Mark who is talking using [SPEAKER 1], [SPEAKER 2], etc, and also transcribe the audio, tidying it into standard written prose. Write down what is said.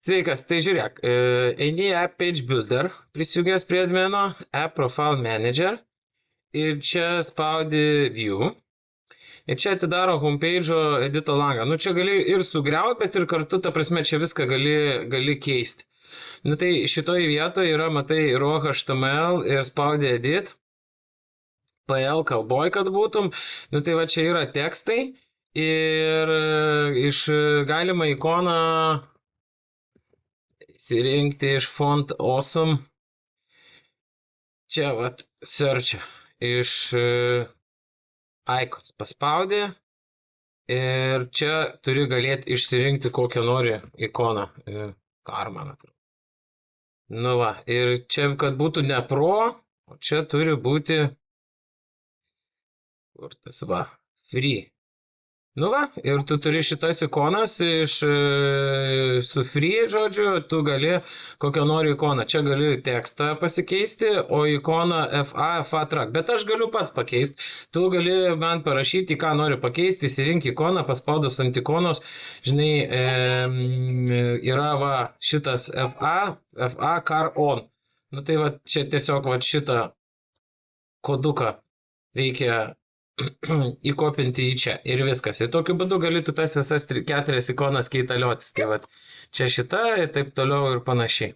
[SPEAKER 1] Sveikas, tai žiūrėk, eini į App Page Builder, prisijungęs prie admino, App Profile Manager ir čia spaudi View. Ir čia atidaro homepage'o edito langą. Nu, čia gali ir sugriauti, bet ir kartu, ta prasme, čia viską gali keisti. Nu, tai šitoj vietoje yra, matai, raw HTML ir spaudi edit. PL kalboj, kad būtum. Nu, tai va, čia yra tekstai ir galima ikoną įsirinkti iš font awesome. Čia vat search iš icons paspaudė ir čia turi galėti išsirinkti kokią nori ikoną. Karman. Nu va, ir čia, kad būtų ne pro, o čia turi būti kur tas va, free. Nu va, ir tu turi šitas ikonas su free, žodžiu, tu gali kokią nori ikoną. Čia gali tekstą pasikeisti, o ikoną FA track. Bet aš galiu pats pakeisti. Tu gali man parašyti, ką nori pakeisti, įsirink ikoną, paspaudus ant ikonos, žinai, yra va šitas FA car on. Nu tai va, čia tiesiog va šitą koduką reikia įkopinti į čia ir viskas. Ir tokiu būdu gali tu tas visas 4 ikonas keitaliotis. Tai va, čia šita ir taip toliau ir panašiai.